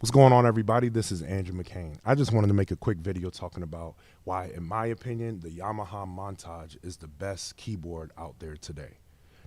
What's going on, everybody? This is Andrew McCain. I just wanted to make a quick video talking about why, in my opinion, the Yamaha Montage is the best keyboard out there today.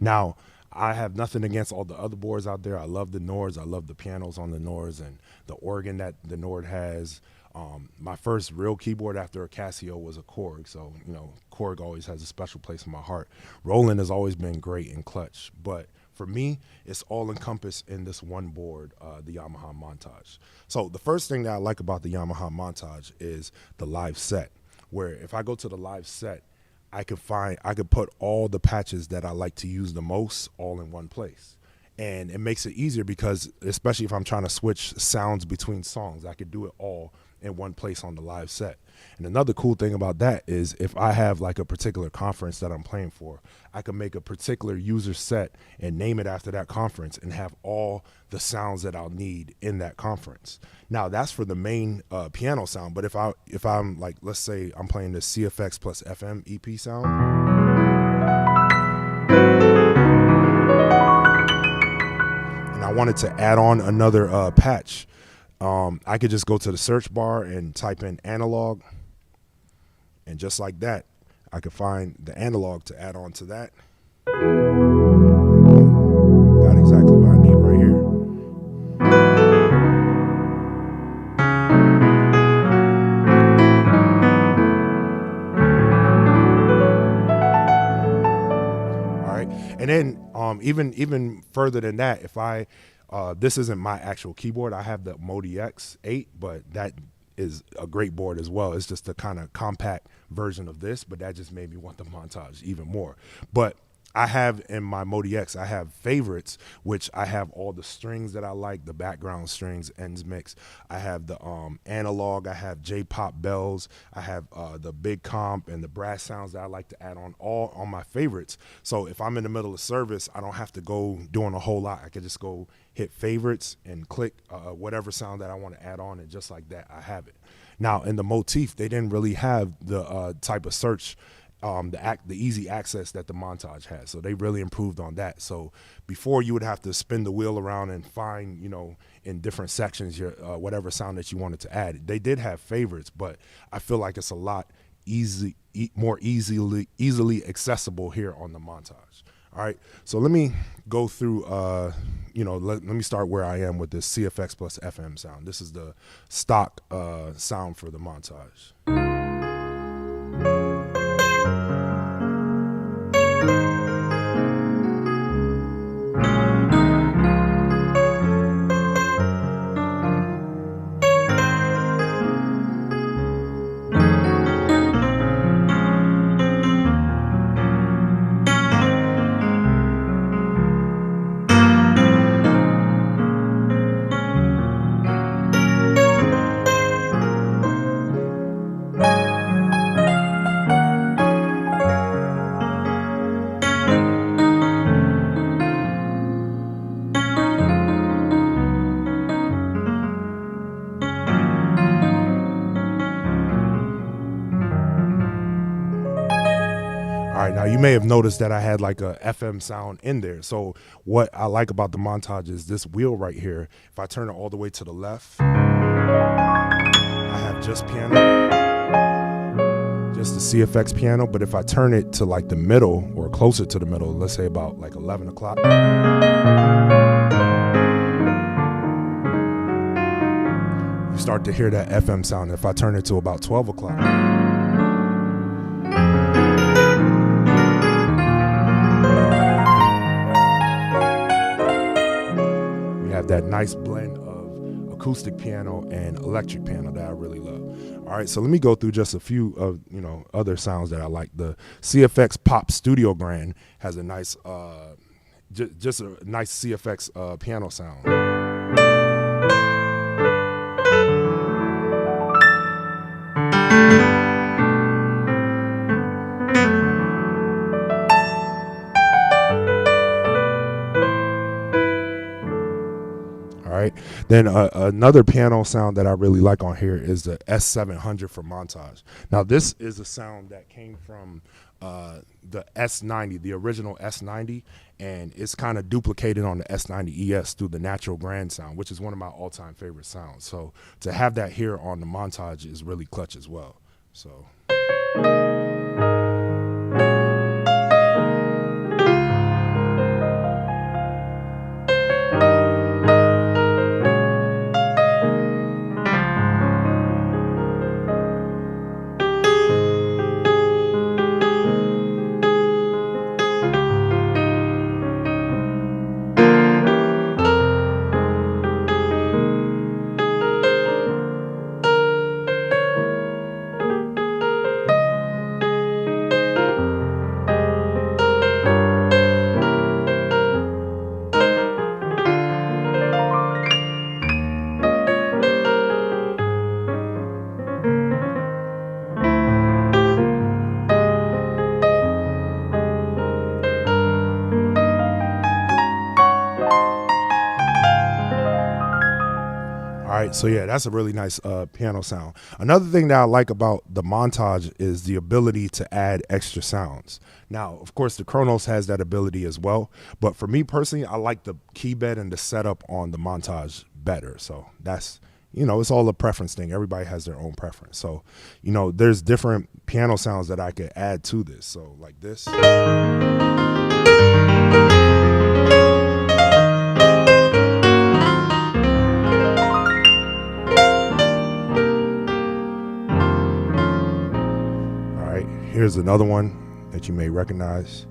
Now, I have nothing against all the other boards out there. I love the Nords. I love the pianos on the Nords and the organ that the Nord has. My first real keyboard after a Casio was a Korg. So, Korg always has a special place in my heart. Roland has always been great in clutch. But for me, it's all encompassed in this one board, the Yamaha Montage. So the first thing that I like about the Yamaha Montage is the live set, where if I go to the live set, I could put all the patches that I like to use the most all in one place. And it makes it easier because, especially if I'm trying to switch sounds between songs, I could do it all in one place on the live set. And another cool thing about that is if I have like a particular conference that I'm playing for, I can make a particular user set and name it after that conference and have all the sounds that I'll need in that conference. Now that's for the main piano sound, but if I'm like, let's say I'm playing the CFX plus FM EP sound, and I wanted to add on another patch, I could just go to the search bar and type in analog, and just like that, I could find the analog to add on to that. Got exactly what I need right here. All right, and then even further than that, if this isn't my actual keyboard. I have the Modi X8, but that is a great board as well. It's just a kind of compact version of this, but that just made me want the Montage even more. But I have in my Modi X, I have favorites, which I have all the strings that I like, the background strings, ends mix. I have the analog, I have J-pop bells, I have the big comp and the brass sounds that I like to add on, all on my favorites. So if I'm in the middle of service, I don't have to go doing a whole lot. I could just go hit favorites and click whatever sound that I want to add on, and just like that, I have it. Now in the Motif, they didn't really have the type of search, the easy access that the Montage has. So they really improved on that. So before, you would have to spin the wheel around and find, in different sections, your whatever sound that you wanted to add. They did have favorites, but I feel like it's a lot more easily accessible here on the Montage. All right, so let me go through, let me start where I am with this CFX plus FM sound. This is the stock sound for the Montage. All right, now you may have noticed that I had like a FM sound in there. So what I like about the Montage is this wheel right here. If I turn it all the way to the left, I have just piano, just the CFX piano. But if I turn it to like the middle or closer to the middle, let's say about like 11 o'clock, you start to hear that FM sound. If I turn it to about 12 o'clock, that nice blend of acoustic piano and electric piano that I really love. All right, so let me go through just a few of other sounds that I like. The CFX Pop Studio Grand has a nice just a nice CFX piano sound. Right. Then another piano sound that I really like on here is the S700 for Montage. Now this is a sound that came from the S90, the original S90, and it's kind of duplicated on the S90 ES through the natural grand sound, which is one of my all-time favorite sounds. So to have that here on the Montage is really clutch as well. So. All right, so yeah, that's a really nice piano sound. Another thing that I like about the Montage is the ability to add extra sounds. Now, of course, the Kronos has that ability as well, but for me personally, I like the key bed and the setup on the Montage better. So that's, it's all a preference thing. Everybody has their own preference. So, there's different piano sounds that I could add to this. So like this. Here's another one that you may recognize.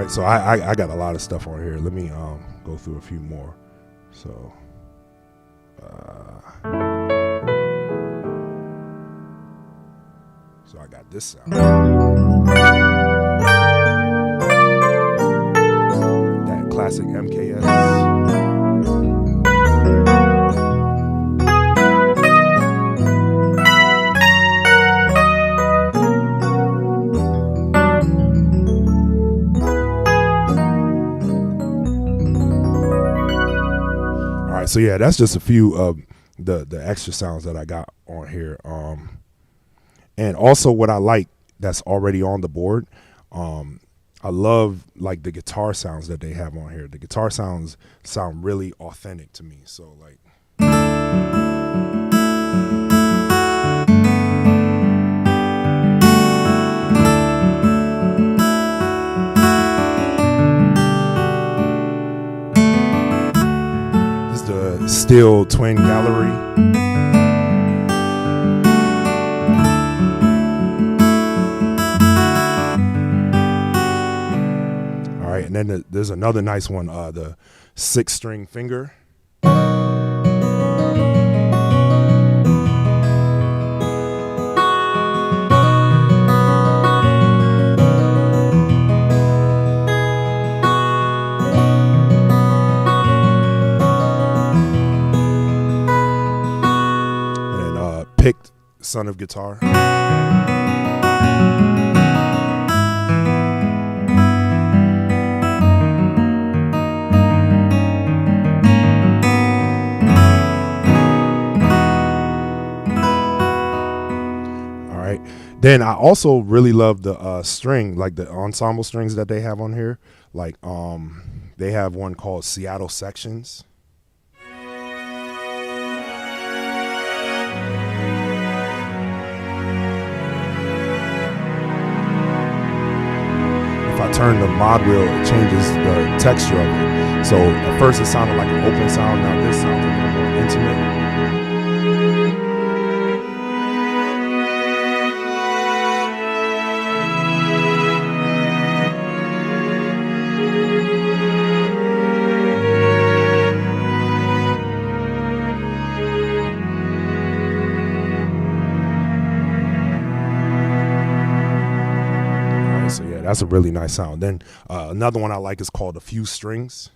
So I got a lot of stuff on here. Let me go through a few more. So so I got this sound. That classic MKS. So yeah, that's just a few of the extra sounds that I got on here. And also what I like that's already on the board, I love like the guitar sounds that they have on here. The guitar sounds sound really authentic to me. So like. Steel twin gallery. All right, and then there's another nice one, the 6-string finger. Picked son of guitar. All right. Then I also really love the string, like the ensemble strings that they have on here. Like they have one called Seattle Sections. If I turn the mod wheel, it changes the texture of it. So at first it sounded like an open sound. Now this sounds a little more intimate. that's a really nice sound. Then another one I like is called A Few Strings.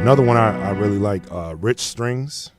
Another one I really like, Rich Strings.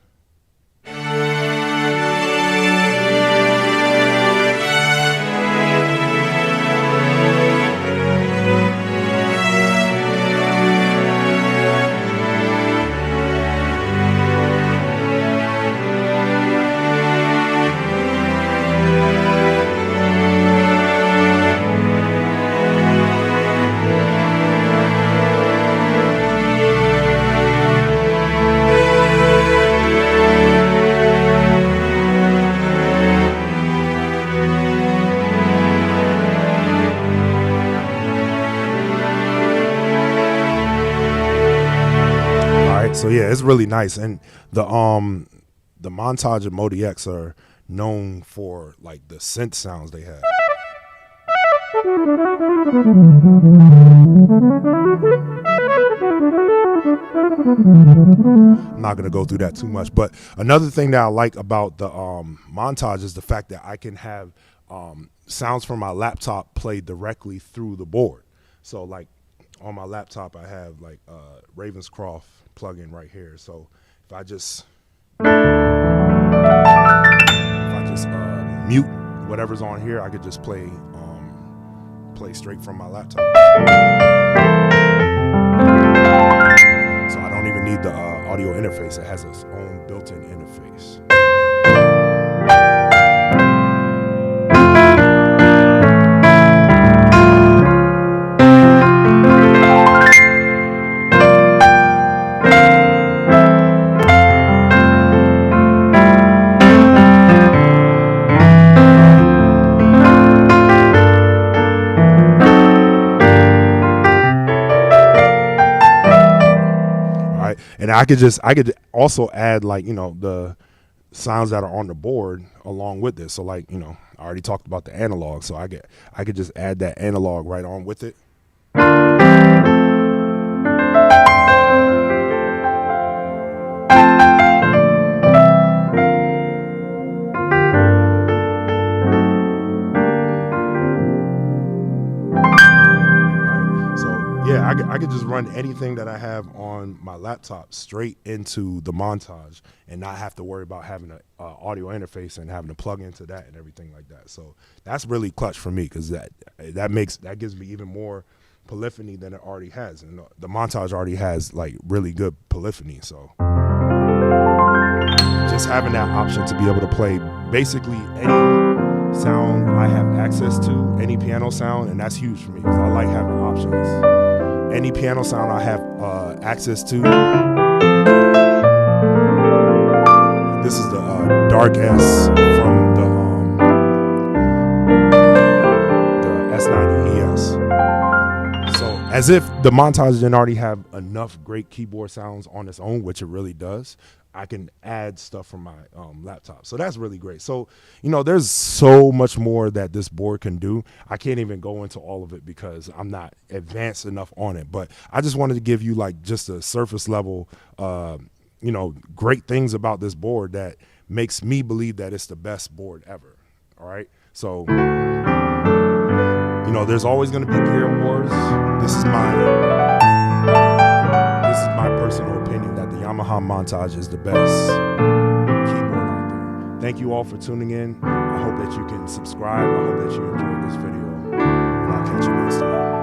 So yeah, it's really nice, and the Montage and Modi X are known for like the synth sounds they have. I'm not gonna go through that too much, but another thing that I like about the Montage is the fact that I can have sounds from my laptop play directly through the board. So like on my laptop, I have like Ravenscroft plugin right here. So if I just mute whatever's on here, I could just play straight from my laptop. So I don't even need the audio interface. It has its own built-in interface. And I could also add like, you know, the sounds that are on the board along with this. So like, you know, I already talked about the analog, so I could just add that analog right on with it. I could just run anything that I have on my laptop straight into the Montage and not have to worry about having an audio interface and having to plug into that and everything like that. So that's really clutch for me, because that gives me even more polyphony than it already has, and the Montage already has like really good polyphony. So just having that option to be able to play basically any sound I have access to, any piano sound, and that's huge for me because I like having options. Any piano sound I have access to. This is the Dark S from the S90 ES. So as if the Montage didn't already have enough great keyboard sounds on its own, which it really does, I can add stuff from my laptop. So that's really great. So, you know, there's so much more that this board can do. I can't even go into all of it because I'm not advanced enough on it. But I just wanted to give you like just a surface level, you know, great things about this board that makes me believe that it's the best board ever. All right. So, you know, there's always going to be gear wars. This is my personal opinion that the Yamaha Montage is the best keyboard out there. Thank you all for tuning in. I hope that you can subscribe. I hope that you enjoyed this video, and I'll catch you next time.